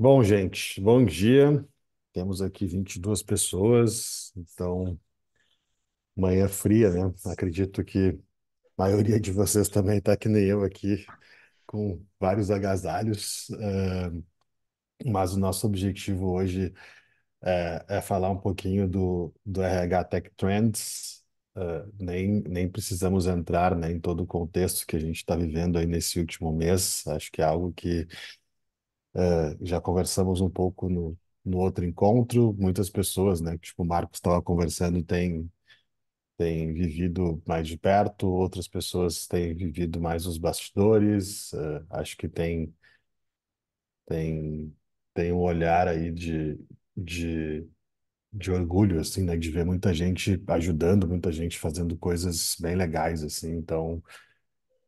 Bom, gente, bom dia. Temos aqui 22 pessoas, então manhã fria, né? Acredito que a maioria de vocês também está que nem eu aqui, com vários agasalhos, mas o nosso objetivo hoje é falar um pouquinho do RH Tech Trends. Nem precisamos entrar, né, em todo o contexto que a gente está vivendo aí nesse último mês. Acho que é algo que já conversamos um pouco no outro encontro. Muitas pessoas, né, que tipo o Marcos estava conversando, têm vivido mais de perto, outras pessoas têm vivido mais os bastidores. Acho que tem, tem um olhar aí de, de orgulho, assim, né, de ver muita gente ajudando, muita gente fazendo coisas bem legais, assim. Então,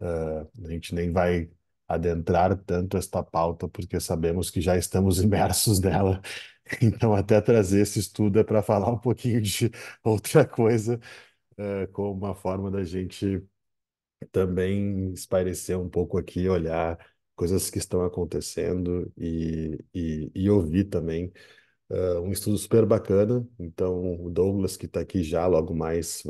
a gente nem vai adentrar tanto esta pauta, porque sabemos que já estamos imersos nela. Então, até trazer esse estudo é para falar um pouquinho de outra coisa, como uma forma da gente também espairecer um pouco aqui, olhar coisas que estão acontecendo e ouvir também. Um estudo super bacana. Então, o Douglas, que está aqui já, logo mais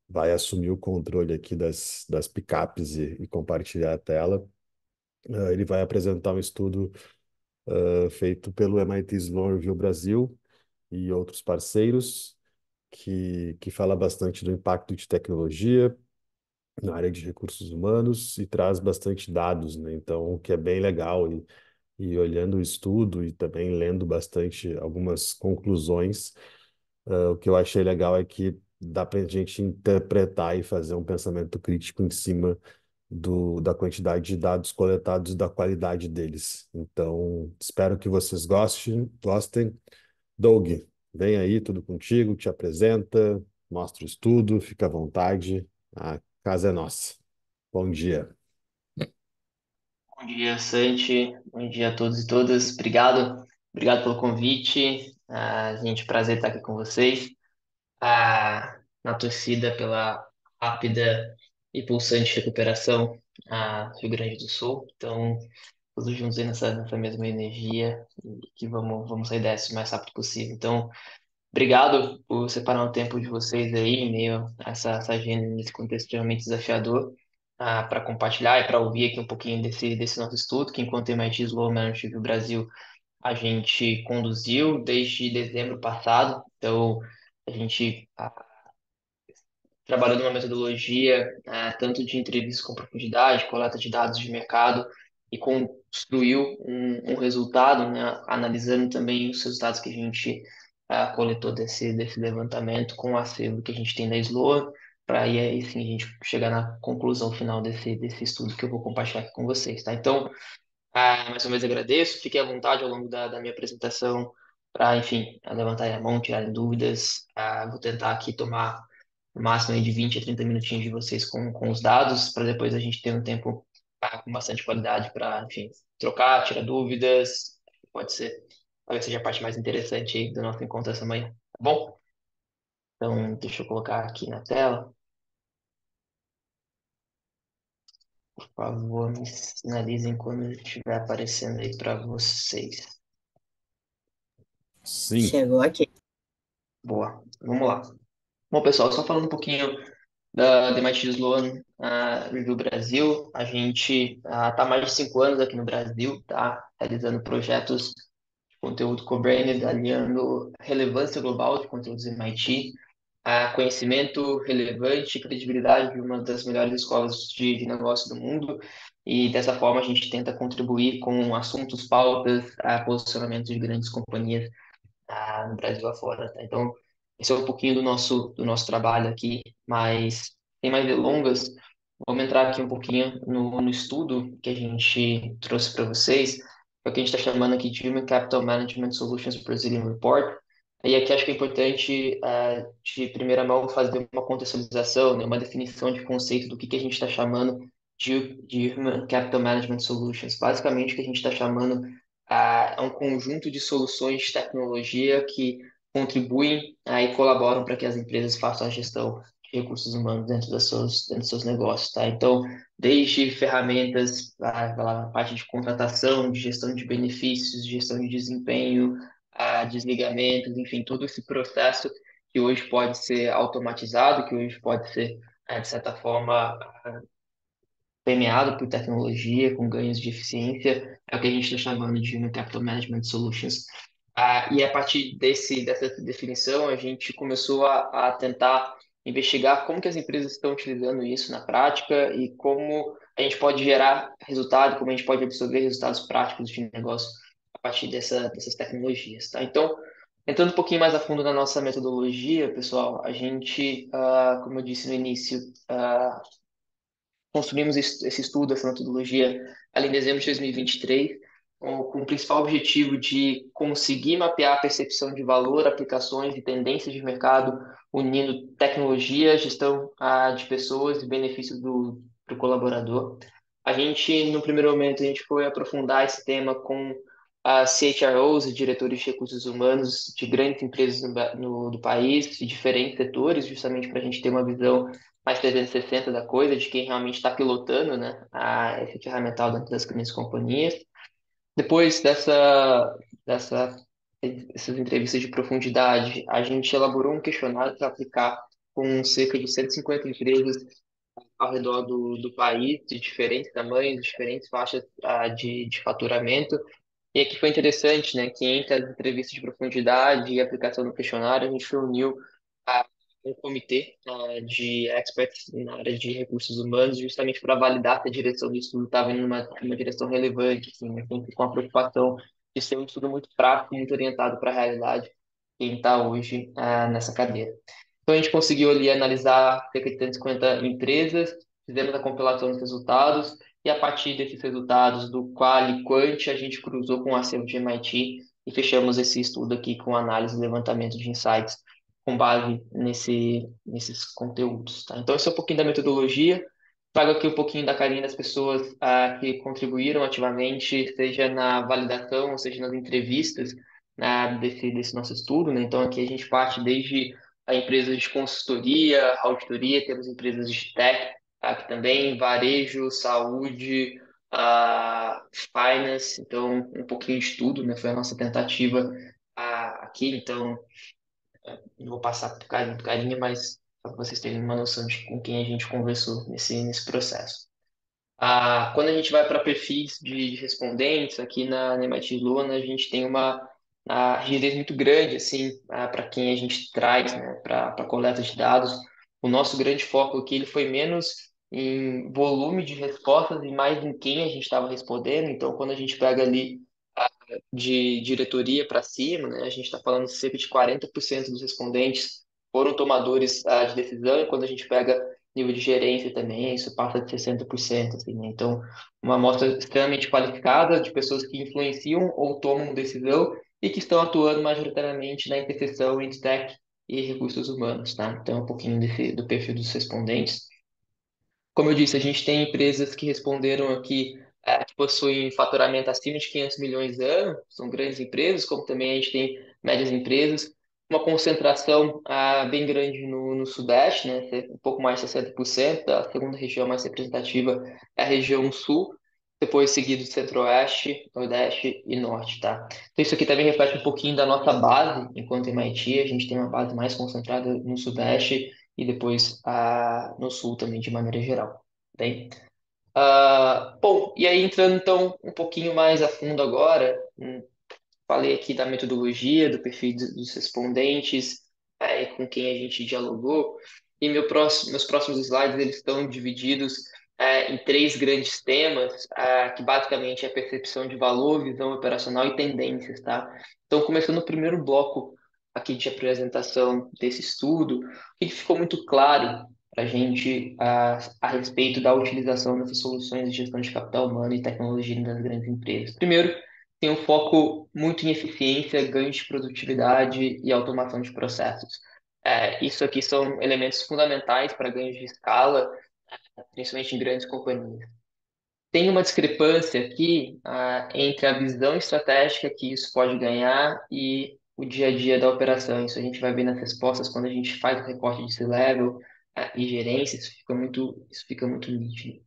vai assumir o controle aqui das picapes e compartilhar a tela. Ele vai apresentar um estudo feito pelo MIT Sloan Review Brasil e outros parceiros, que fala bastante do impacto de tecnologia na área de recursos humanos e traz bastante dados, né? Então, o que é bem legal e olhando o estudo e também lendo bastante algumas conclusões, o que eu achei legal é que dá para a gente interpretar e fazer um pensamento crítico em cima da quantidade de dados coletados e da qualidade deles. Então, espero que vocês gostem. Doug, vem aí, tudo contigo, te apresenta, mostra o estudo, fica à vontade, a casa é nossa. Bom dia. Bom dia, Santi. Bom dia a todos e todas. Obrigado pelo convite. Gente, prazer estar aqui com vocês. Na torcida pela rápida e pulsante recuperação do Rio Grande do Sul. Então, todos juntos aí nessa mesma energia e que vamos sair dessa o mais rápido possível. Então, obrigado por separar um tempo de vocês aí, em meio a essa agenda, nesse contexto extremamente desafiador, para compartilhar e para ouvir aqui um pouquinho desse nosso estudo, que enquanto MIT Sloan Management Brasil, a gente conduziu desde dezembro passado. Então, a gente trabalhando uma metodologia tanto de entrevistas com profundidade, coleta de dados de mercado, e construiu um resultado, né, analisando também os resultados que a gente coletou desse levantamento com o acervo que a gente tem da Sloan, para aí sim a gente chegar na conclusão final desse estudo que eu vou compartilhar aqui com vocês, tá? Então, mais uma vez agradeço, fiquem à vontade ao longo da minha apresentação para, enfim, levantarem a mão, tirarem dúvidas. Vou tentar aqui tomar no máximo aí de 20 a 30 minutinhos de vocês com os dados, para depois a gente ter um tempo com bastante qualidade para, enfim, trocar, tirar dúvidas. Pode ser, talvez seja a parte mais interessante aí do nosso encontro essa manhã, tá bom? Então, deixa eu colocar aqui na tela. Por favor, me sinalizem quando estiver aparecendo aí para vocês. Sim, Chegou aqui. Boa, vamos lá. Bom, pessoal, só falando um pouquinho da MIT Sloan Review Brasil, a gente está há mais de 5 anos aqui no Brasil, tá? Realizando projetos de conteúdo co-branded, alinhando relevância global de conteúdos MIT, conhecimento relevante e credibilidade de uma das melhores escolas de negócio do mundo, e dessa forma a gente tenta contribuir com assuntos, pautas, posicionamentos de grandes companhias no Brasil afora, tá? Então, esse é um pouquinho do nosso trabalho aqui, mas sem mais delongas, vamos entrar aqui um pouquinho no estudo que a gente trouxe para vocês, é o que a gente está chamando aqui de Human Capital Management Solutions Brazilian Report. E aqui acho que é importante, de primeira mão, fazer uma contextualização, né, uma definição de conceito do que a gente está chamando de Human Capital Management Solutions. Basicamente, o que a gente está chamando é um conjunto de soluções de tecnologia que contribuem e colaboram para que as empresas façam a gestão de recursos humanos dentro dos seus negócios, tá? Então, desde ferramentas, vai lá, na parte de contratação, de gestão de benefícios, de gestão de desempenho, a desligamentos, enfim, todo esse processo que hoje pode ser automatizado, que hoje pode ser, de certa forma, premiado por tecnologia, com ganhos de eficiência, é o que a gente está chamando de Human Capital Management Solutions. E a partir dessa definição, a gente começou a tentar investigar como que as empresas estão utilizando isso na prática e como a gente pode gerar resultado, como a gente pode absorver resultados práticos de negócio a partir dessas tecnologias, tá? Então, entrando um pouquinho mais a fundo na nossa metodologia, pessoal, a gente, como eu disse no início, construímos esse estudo, essa metodologia, ali em dezembro de 2023, com o principal objetivo de conseguir mapear a percepção de valor, aplicações e tendências de mercado, unindo tecnologia, gestão de pessoas e benefícios do colaborador. A gente, no primeiro momento, a gente foi aprofundar esse tema com CHROs e diretores de recursos humanos de grandes empresas do país, de diferentes setores, justamente para a gente ter uma visão mais 360 da coisa, de quem realmente está pilotando, né, esse ferramental dentro das grandes companhias. Depois dessa, essas entrevistas de profundidade, a gente elaborou um questionário para aplicar com cerca de 150 empresas ao redor do país, de diferentes tamanhos, diferentes faixas de faturamento, e aqui foi interessante, né, que entre as entrevistas de profundidade e a aplicação do questionário, a gente reuniu um comitê de experts na área de recursos humanos, justamente para validar se a direção do estudo estava indo numa direção relevante, assim, né, sempre com a preocupação de ser um estudo muito prático, muito orientado para a realidade de quem está hoje nessa cadeira. Então, a gente conseguiu ali analisar cerca de 150 empresas, fizemos a compilação dos resultados, e a partir desses resultados do Quali e Quant, a gente cruzou com o acervo de MIT e fechamos esse estudo aqui com análise e levantamento de insights com base nesses conteúdos, tá? Então, esse é um pouquinho da metodologia. Trago aqui um pouquinho da carinha das pessoas que contribuíram ativamente, seja na validação, seja nas entrevistas desse nosso estudo, né? Então, aqui a gente parte desde a empresas de consultoria, auditoria, temos empresas de tech, aqui também, varejo, saúde, finance, então um pouquinho de tudo, né? Foi a nossa tentativa aqui, então não vou passar por carinho, mas para vocês terem uma noção de com quem a gente conversou nesse processo. Quando a gente vai para perfis de respondentes, aqui na MIT Luna, a gente tem uma rigidez muito grande, assim, para quem a gente traz, né, para a coleta de dados. O nosso grande foco aqui ele foi menos em volume de respostas e mais em quem a gente estava respondendo. Então, quando a gente pega ali de diretoria para cima, né, a gente está falando cerca de 40% dos respondentes foram tomadores de decisão, e quando a gente pega nível de gerência também, isso passa de 60%, assim, né? Então, uma amostra extremamente qualificada de pessoas que influenciam ou tomam decisão e que estão atuando majoritariamente na interseção entre tech e recursos humanos, tá? Então, um pouquinho do perfil dos respondentes. Como eu disse, a gente tem empresas que responderam aqui que possuem faturamento acima de 500 milhões de anos, são grandes empresas, como também a gente tem médias empresas, uma concentração bem grande no Sudeste, né, um pouco mais de 60%, a segunda região mais representativa é a região Sul, depois seguido Centro-Oeste, Nordeste e Norte, tá? Então isso aqui também reflete um pouquinho da nossa base enquanto MIT, a gente tem uma base mais concentrada no Sudeste, e depois no sul também, de maneira geral. Bem, bom, e aí entrando então um pouquinho mais a fundo agora, falei aqui da metodologia, do perfil dos respondentes, com quem a gente dialogou, e meus próximos slides eles estão divididos em três grandes temas, que basicamente é percepção de valor, visão operacional e tendências, tá? Então, começando o primeiro bloco aqui de apresentação desse estudo, o que ficou muito claro para a gente a respeito da utilização dessas soluções de gestão de capital humano e tecnologia nas grandes empresas? Primeiro, tem um foco muito em eficiência, ganho de produtividade e automação de processos. Isso aqui são elementos fundamentais para ganhos de escala, principalmente em grandes companhias. Tem uma discrepância aqui, entre a visão estratégica que isso pode ganhar e o dia a dia da operação. Isso a gente vai ver nas respostas quando a gente faz o recorte de C-level, e gerência, isso fica muito nítido.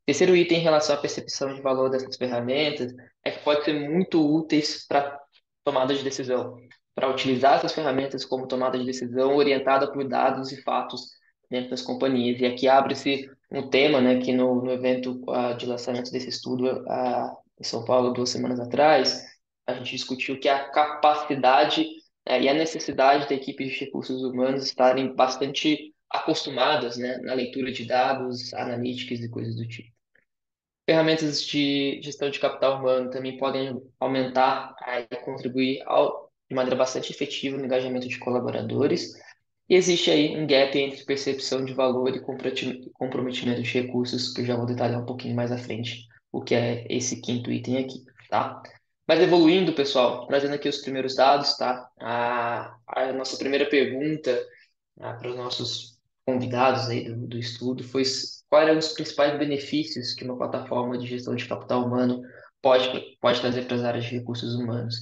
Terceiro item em relação à percepção de valor dessas ferramentas é que pode ser muito úteis para tomada de decisão, para utilizar essas ferramentas como tomada de decisão orientada por dados e fatos dentro das companhias. E aqui abre-se um tema, né, que no evento de lançamento desse estudo em São Paulo 2 semanas atrás, a gente discutiu que a capacidade e a necessidade da equipe de recursos humanos estarem bastante acostumadas, né, na leitura de dados, analíticas e coisas do tipo. Ferramentas de gestão de capital humano também podem aumentar e contribuir de maneira bastante efetiva no engajamento de colaboradores. E existe aí um gap entre percepção de valor e comprometimento de recursos, que eu já vou detalhar um pouquinho mais à frente, o que é esse quinto item aqui, tá? Mas evoluindo, pessoal, trazendo aqui os primeiros dados, tá? A nossa primeira pergunta para os nossos convidados aí do estudo foi quais eram os principais benefícios que uma plataforma de gestão de capital humano pode trazer para as áreas de recursos humanos.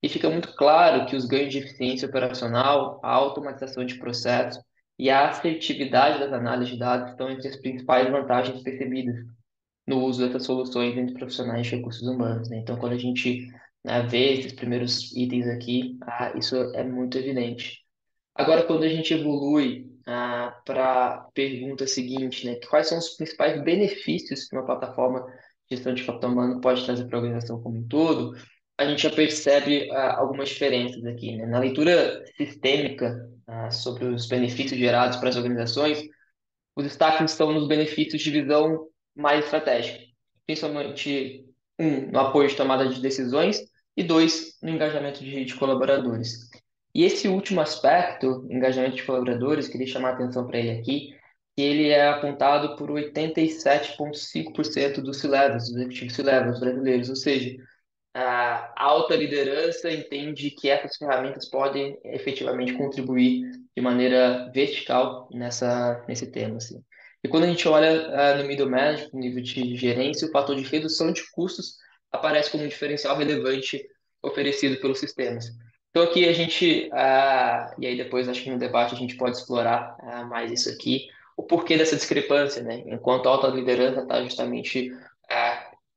E fica muito claro que os ganhos de eficiência operacional, a automatização de processos e a assertividade das análises de dados estão entre as principais vantagens percebidas no uso dessas soluções entre profissionais de recursos humanos, né? Então, quando a gente, vê esses primeiros itens aqui, isso é muito evidente. Agora, quando a gente evolui para a pergunta seguinte, né, quais são os principais benefícios que uma plataforma de gestão de capital humano pode trazer para a organização como um todo, a gente já percebe algumas diferenças aqui, né? Na leitura sistêmica sobre os benefícios gerados para as organizações, os destaques estão nos benefícios de visão mais estratégica, principalmente, no apoio de tomada de decisões e dois, no engajamento de colaboradores. E esse último aspecto, engajamento de colaboradores, queria chamar a atenção para ele aqui, que ele é apontado por 87,5% dos C-Levels, dos executivos C-Levels brasileiros, ou seja, a alta liderança entende que essas ferramentas podem efetivamente contribuir de maneira vertical nesse tema, assim. E quando a gente olha no middle management, no nível de gerência, o fator de redução de custos aparece como um diferencial relevante oferecido pelos sistemas. Então aqui a gente, e aí depois acho que no debate a gente pode explorar mais isso aqui, o porquê dessa discrepância, né? Enquanto a alta liderança está justamente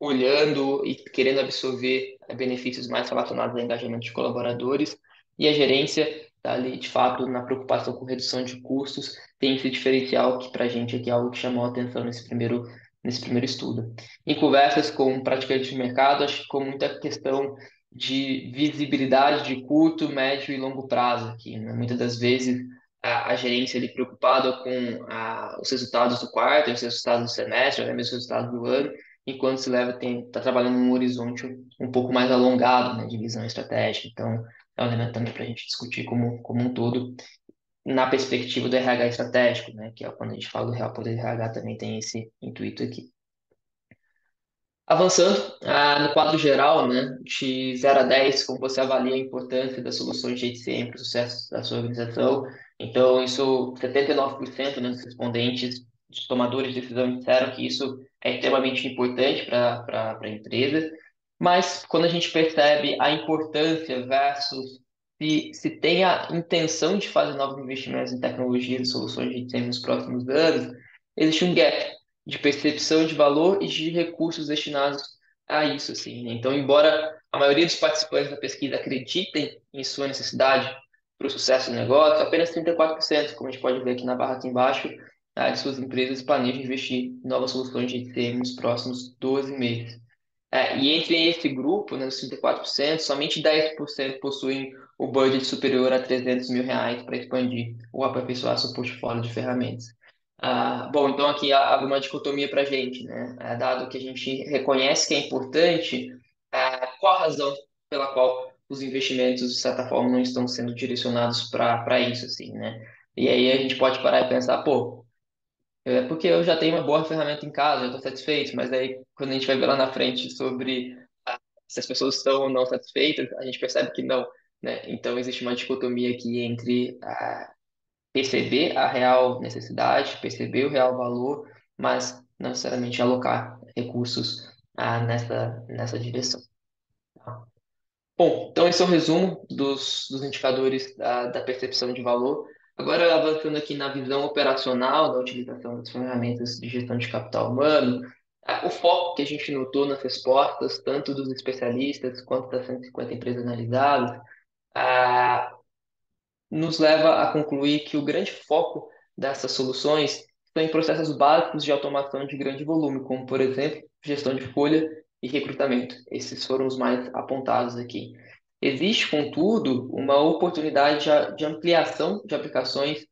olhando e querendo absorver benefícios mais relacionados ao engajamento de colaboradores, e a gerência está ali, de fato, na preocupação com redução de custos, tem esse diferencial que para a gente aqui é algo que chamou a atenção nesse primeiro estudo. Em conversas com praticantes de mercado, acho que ficou muita questão de visibilidade de curto, médio e longo prazo aqui, né? Muitas das vezes a gerência ali preocupada com os resultados do quarto, os resultados do semestre, até mesmo os resultados do ano, enquanto se leva está trabalhando num horizonte um pouco mais alongado, né, de visão estratégica. Então, é um elemento também para a gente discutir como um todo, na perspectiva do RH estratégico, né, que é quando a gente fala do real poder RH, também tem esse intuito aqui. Avançando, no quadro geral, né, de 0 a 10, como você avalia a importância das soluções de HCM para o sucesso da sua organização? Então, isso, 79%, né, dos respondentes, dos tomadores de decisão, disseram que isso é extremamente importante para a empresa, mas quando a gente percebe a importância versus se tem a intenção de fazer novos investimentos em tecnologia e soluções de HCM nos próximos anos, existe um gap de percepção de valor e de recursos destinados a isso, assim, né? Então, embora a maioria dos participantes da pesquisa acreditem em sua necessidade para o sucesso do negócio, apenas 34%, como a gente pode ver aqui na barra aqui embaixo, de suas empresas planejam investir em novas soluções de ITM nos próximos 12 meses. E entre esse grupo, né, os 34%, somente 10% possuem o budget superior a R$ 300 mil para expandir ou aperfeiçoar seu portfólio de ferramentas. Bom, então aqui abre uma dicotomia para a gente, né? Dado que a gente reconhece que é importante, qual a razão pela qual os investimentos, de certa forma, não estão sendo direcionados para isso, assim, né? E aí a gente pode parar e pensar, pô, é porque eu já tenho uma boa ferramenta em casa, já estou satisfeito, mas aí quando a gente vai ver lá na frente sobre se as pessoas estão ou não satisfeitas, a gente percebe que não, né? Então existe uma dicotomia aqui entre perceber a real necessidade, perceber o real valor, mas não necessariamente alocar recursos nessa direção. Tá? Bom, então esse é o resumo dos indicadores da percepção de valor. Agora, avançando aqui na visão operacional da utilização das ferramentas de gestão de capital humano, o foco que a gente notou nas respostas, tanto dos especialistas quanto das 150 empresas analisadas, ah, nos leva a concluir que o grande foco dessas soluções estão em processos básicos de automação de grande volume, como, por exemplo, gestão de folha e recrutamento. Esses foram os mais apontados aqui. Existe, contudo, uma oportunidade de ampliação de aplicações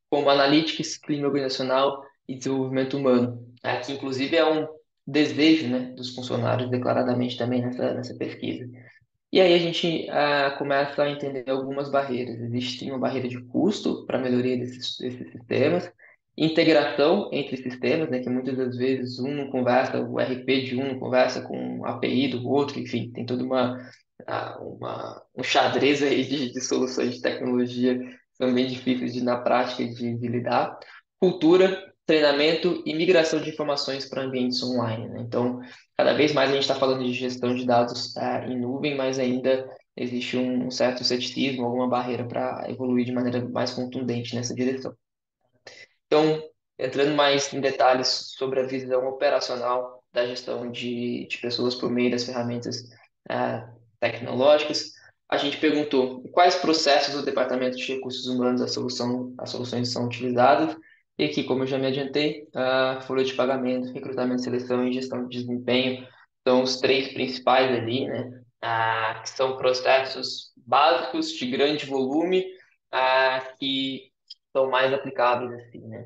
como Analytics, clima organizacional e desenvolvimento humano, que inclusive é um desejo, né, dos funcionários declaradamente também nessa pesquisa. E aí a gente começa a entender algumas barreiras. Existe uma barreira de custo para a melhoria desses sistemas, integração entre sistemas, né, que muitas das vezes um não conversa, o RP de um não conversa com a API do outro, enfim, tem toda um xadrez aí de soluções de tecnologia que são bem difíceis na prática de lidar. Cultura, treinamento e migração de informações para ambientes online, né? Então, cada vez mais a gente está falando de gestão de dados em nuvem, mas ainda existe um certo ceticismo, alguma barreira para evoluir de maneira mais contundente nessa direção. Então, entrando mais em detalhes sobre a visão operacional da gestão de pessoas por meio das ferramentas tecnológicas, a gente perguntou quais processos do Departamento de Recursos Humanos as soluções são utilizadas, e aqui, como eu já me adiantei, a folha de pagamento, recrutamento, seleção e gestão de desempenho são os três principais ali, né? Que são processos básicos de grande volume, que são mais aplicáveis assim, né?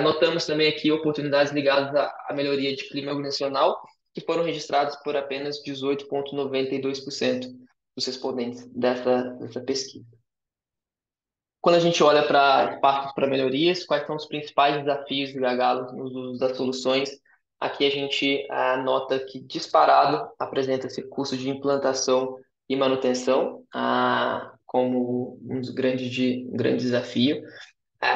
Notamos também aqui oportunidades ligadas à melhoria de clima organizacional, que foram registradas por apenas 18,92% dos respondentes dessa pesquisa. Quando a gente olha para espaços para melhorias, quais são os principais desafios e gargalos no uso das soluções? Aqui a gente nota que disparado apresenta-se custo de implantação e manutenção como um grande desafio,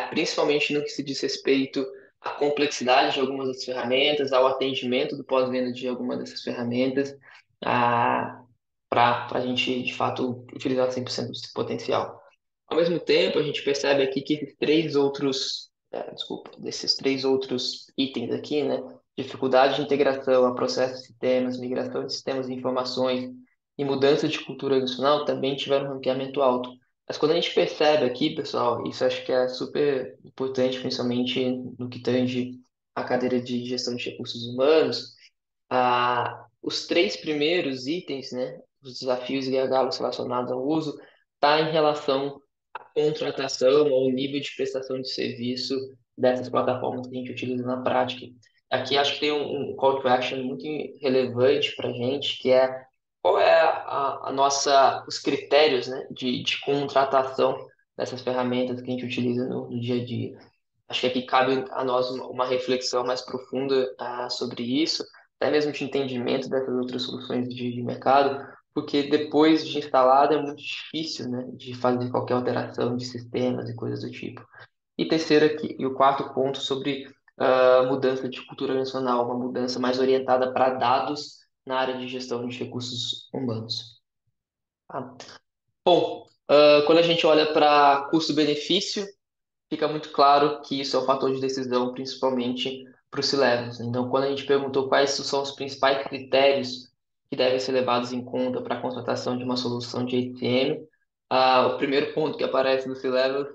principalmente no que se diz respeito à complexidade de algumas das ferramentas, ao atendimento do pós-venda de algumas dessas ferramentas, para a gente, de fato, utilizar 100% desse potencial. Ao mesmo tempo, a gente percebe aqui que desses três outros itens aqui, né, dificuldade de integração a processos de sistemas, migração de sistemas de informações e mudança de cultura nacional também tiveram um ranqueamento alto. Mas quando a gente percebe aqui, pessoal, isso acho que é super importante, principalmente no que tange a cadeira de gestão de recursos humanos, os três primeiros itens, né, os desafios e gargalos relacionados ao uso, está em relação à contratação ou nível de prestação de serviço dessas plataformas que a gente utiliza na prática. Aqui acho que tem um call to action muito relevante para a gente, que é qual é os critérios, né, de contratação dessas ferramentas que a gente utiliza no dia a dia. Acho que aqui cabe a nós uma reflexão mais profunda sobre isso, até mesmo de entendimento dessas outras soluções de mercado, porque depois de instalado é muito difícil, né, de fazer qualquer alteração de sistemas e coisas do tipo. E terceiro aqui, e o quarto ponto sobre mudança de cultura nacional, uma mudança mais orientada para dados na área de gestão de recursos humanos. Tá? Bom, quando a gente olha para custo-benefício, fica muito claro que isso é um fator de decisão, principalmente para os C-Levels. Então, quando a gente perguntou quais são os principais critérios que devem ser levados em conta para a contratação de uma solução de HCM, o primeiro ponto que aparece no C-Level,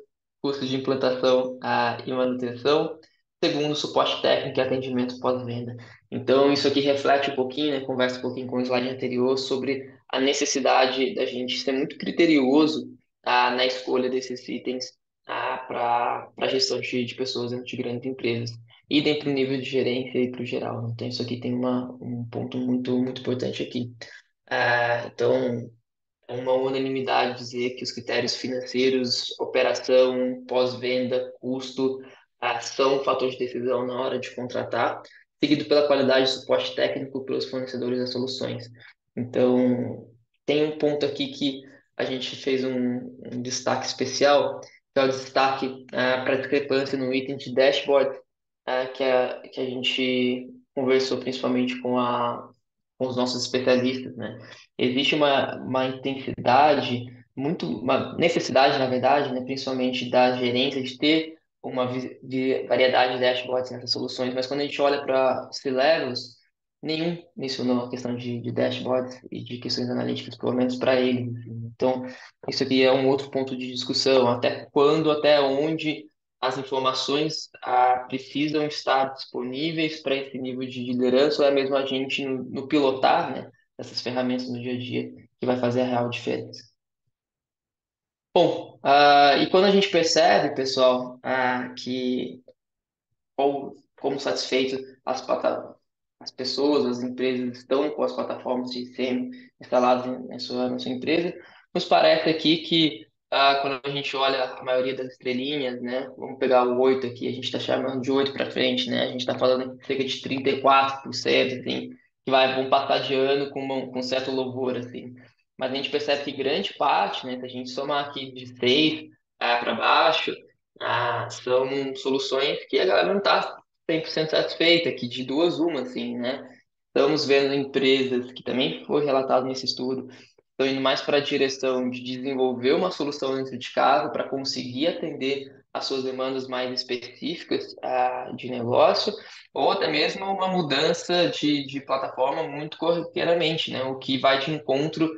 custo de implantação e manutenção. Segundo, suporte técnico e atendimento pós-venda. Então, isso aqui reflete um pouquinho, né, conversa um pouquinho com o slide anterior sobre a necessidade da gente ser muito criterioso na escolha desses itens para a gestão de pessoas dentro de grandes empresas e dentro do nível de gerência e para o geral, né? Então, isso aqui tem um ponto muito importante aqui. Então, é uma unanimidade dizer que os critérios financeiros, operação, pós-venda, custo, são um fator de decisão na hora de contratar, seguido pela qualidade de suporte técnico pelos fornecedores das soluções. Então, tem um ponto aqui que a gente fez um destaque especial, que é o destaque para a discrepância no item de dashboard, que a gente conversou principalmente com os nossos especialistas, né? Existe uma intensidade uma necessidade, na verdade, né, principalmente da gerência, de ter uma variedade de dashboards nessas soluções, mas quando a gente olha para C-levels, nenhum mencionou a questão de dashboards e de questões analíticas, pelo menos para eles. Assim. Então, isso aqui é um outro ponto de discussão, até quando, até onde as informações precisam estar disponíveis para esse nível de liderança, ou é mesmo a gente no pilotar, né, essas ferramentas no dia a dia que vai fazer a real diferença. Bom, e quando a gente percebe, pessoal, que como satisfeito as pessoas, as empresas estão com as plataformas de ICM instaladas na sua empresa, nos parece aqui que quando a gente olha a maioria das estrelinhas, né, vamos pegar o 8 aqui, a gente está chamando de 8 para frente, né, a gente está falando de cerca de 34%, assim, que vão passar de ano com certo louvor, assim. Mas a gente percebe que grande parte, né, se a gente somar aqui de 6 para baixo, são soluções que a galera não está 100% satisfeita, que de duas uma, assim, né? Estamos vendo empresas, que também foi relatado nesse estudo, estão indo mais para a direção de desenvolver uma solução dentro de casa para conseguir atender às suas demandas mais específicas de negócio, ou até mesmo uma mudança de plataforma muito corriqueiramente, né? O que vai de encontro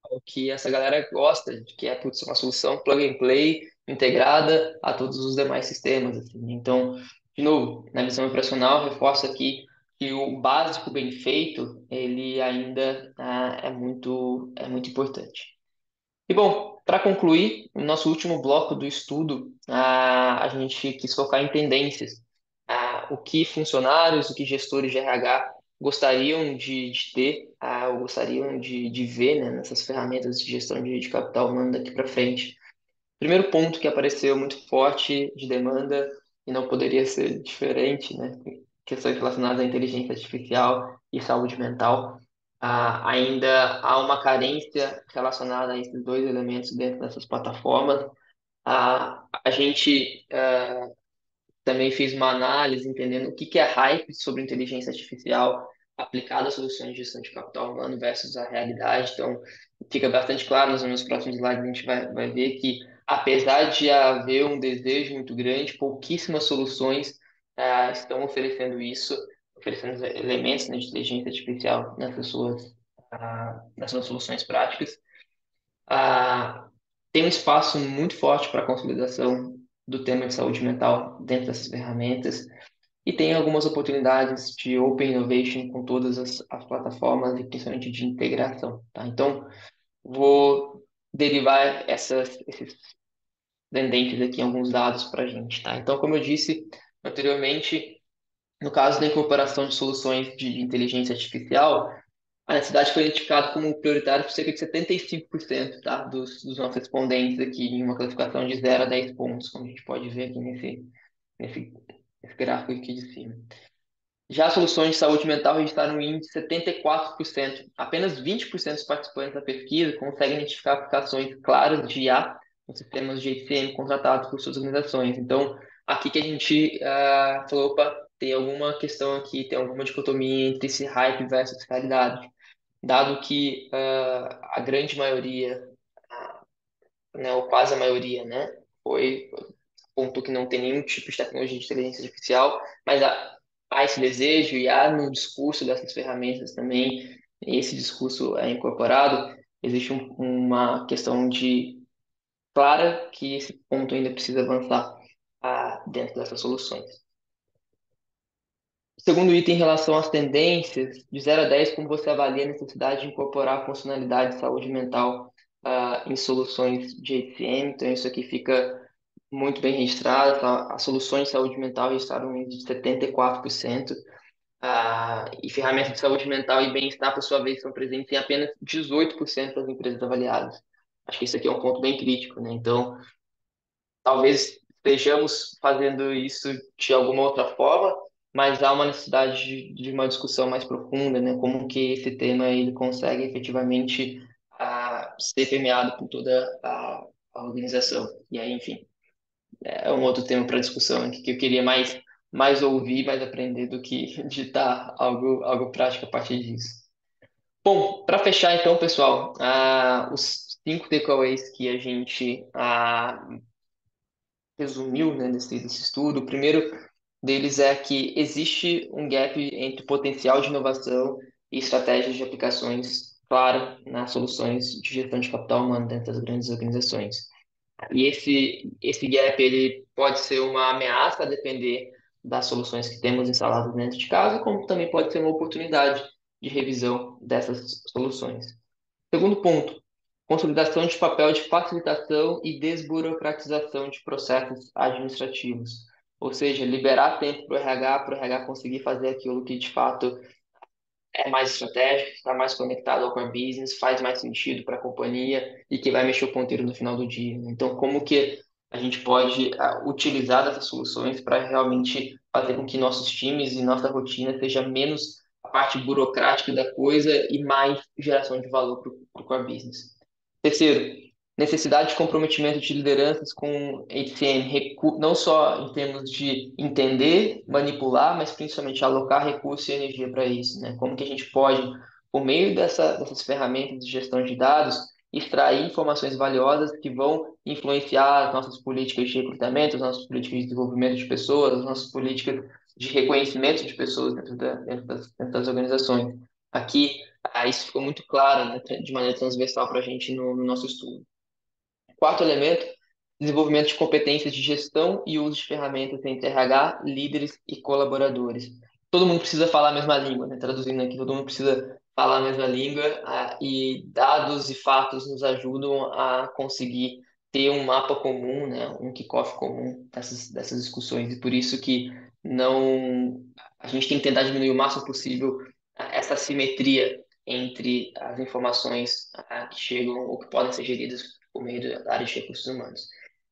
o que essa galera gosta, de que é putz, uma solução plug and play integrada a todos os demais sistemas. Assim. Então, de novo, na visão operacional, reforço aqui que o básico bem feito, ele ainda é muito importante. E bom, para concluir, o nosso último bloco do estudo, a gente quis focar em tendências. O que funcionários, o que gestores de RH gostariam de ter, ou gostariam de ver, né, nessas ferramentas de gestão de capital humano daqui para frente. Primeiro ponto que apareceu muito forte de demanda, e não poderia ser diferente, né? Questões relacionadas à inteligência artificial e saúde mental. Ainda há uma carência relacionada a esses dois elementos dentro dessas plataformas. A gente também fiz uma análise entendendo o que que é hype sobre inteligência artificial aplicada a soluções de gestão de capital humano versus a realidade. Então, fica bastante claro nos meus próximos slides, a gente vai ver que, apesar de haver um desejo muito grande, pouquíssimas soluções estão oferecendo isso, oferecendo elementos, né, de inteligência artificial nas suas soluções práticas. Ah, Tem um espaço muito forte para a consolidação do tema de saúde mental dentro dessas ferramentas e tem algumas oportunidades de open innovation com todas as plataformas e principalmente de integração, tá? Então, vou derivar esses tendentes aqui em alguns dados para a gente, tá? Então, como eu disse anteriormente, no caso da incorporação de soluções de inteligência artificial, a necessidade foi identificada como prioritária por cerca de 75%, tá, dos nossos respondentes aqui, em uma classificação de 0 a 10 pontos, como a gente pode ver aqui nesse, nesse gráfico aqui de cima. Já as soluções de saúde mental registraram um índice de 74%. Apenas 20% dos participantes da pesquisa conseguem identificar aplicações claras de IA nos sistemas de HCM contratados por suas organizações. Então, aqui que a gente falou, opa, tem alguma questão aqui, tem alguma dicotomia entre esse hype versus realidade. Dado que a grande maioria, né, ou quase a maioria, né, pontuou que não tem nenhum tipo de tecnologia de inteligência artificial, mas há esse desejo e há no discurso dessas ferramentas também, esse discurso é incorporado, existe uma questão de clara que esse ponto ainda precisa avançar dentro dessas soluções. Segundo item, em relação às tendências, de 0 a 10, como você avalia a necessidade de incorporar a funcionalidade de saúde mental em soluções de HCM? Então, isso aqui fica muito bem registrado. Tá? As soluções de saúde mental registraram um índice de 74%. E ferramentas de saúde mental e bem-estar, por sua vez, são presentes em apenas 18% das empresas avaliadas. Acho que isso aqui é um ponto bem crítico, né? Então, talvez estejamos fazendo isso de alguma outra forma, mas há uma necessidade de uma discussão mais profunda, né? Como que esse tema ele consegue efetivamente ser permeado por toda a organização. E aí, enfim, é um outro tema para discussão que eu queria mais ouvir, mais aprender do que ditar algo prático a partir disso. Bom, para fechar então, pessoal, os 5 takeaways que a gente resumiu, né, desse estudo. O primeiro deles é que existe um gap entre potencial de inovação e estratégias de aplicações, claro, nas soluções de gestão de capital humano dentro das grandes organizações. E esse gap ele pode ser uma ameaça a depender das soluções que temos instaladas dentro de casa, como também pode ser uma oportunidade de revisão dessas soluções. Segundo ponto, consolidação de papel de facilitação e desburocratização de processos administrativos. Ou seja, liberar tempo para o RH conseguir fazer aquilo que de fato é mais estratégico, está mais conectado ao core business, faz mais sentido para a companhia e que vai mexer o ponteiro no final do dia. Então, como que a gente pode utilizar dessas soluções para realmente fazer com que nossos times e nossa rotina seja menos a parte burocrática da coisa e mais geração de valor para o core business. Terceiro, necessidade de comprometimento de lideranças com HCM, não só em termos de entender, manipular, mas principalmente alocar recursos e energia para isso, né? Como que a gente pode, por meio dessas ferramentas de gestão de dados, extrair informações valiosas que vão influenciar as nossas políticas de recrutamento, as nossas políticas de desenvolvimento de pessoas, as nossas políticas de reconhecimento de pessoas dentro das organizações. Aqui, isso ficou muito claro, né, de maneira transversal para a gente no nosso estudo. Quarto elemento, desenvolvimento de competências de gestão e uso de ferramentas entre RH, líderes e colaboradores. Todo mundo precisa falar a mesma língua, né? Traduzindo aqui, todo mundo precisa falar a mesma língua, e dados e fatos nos ajudam a conseguir ter um mapa comum, né? Um kickoff comum dessas discussões. E por isso que não a gente tem que tentar diminuir o máximo possível essa simetria entre as informações que chegam ou que podem ser geridas por meio da área de recursos humanos.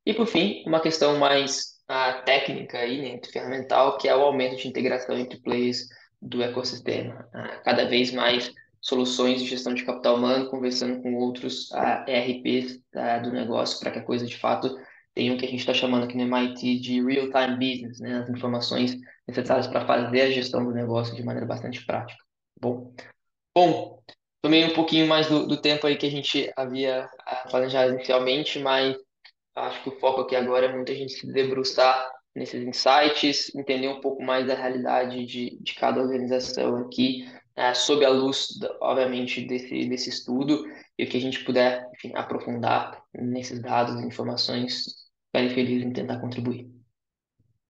E, por fim, uma questão mais técnica aí, né, ferramental, que é o aumento de integração entre players do ecossistema. Cada vez mais soluções de gestão de capital humano, conversando com outros ERPs do negócio, para que a coisa, de fato, tenha o que a gente está chamando aqui no MIT de real-time business, né, as informações necessárias para fazer a gestão do negócio de maneira bastante prática. Bom, Bom, tomei um pouquinho mais do tempo aí que a gente havia planejado inicialmente, mas acho que o foco aqui agora é muito a gente se debruçar nesses insights, entender um pouco mais da realidade de cada organização aqui, sob a luz, obviamente, desse estudo, e o que a gente puder, enfim, aprofundar nesses dados e informações, ficarei feliz em tentar contribuir.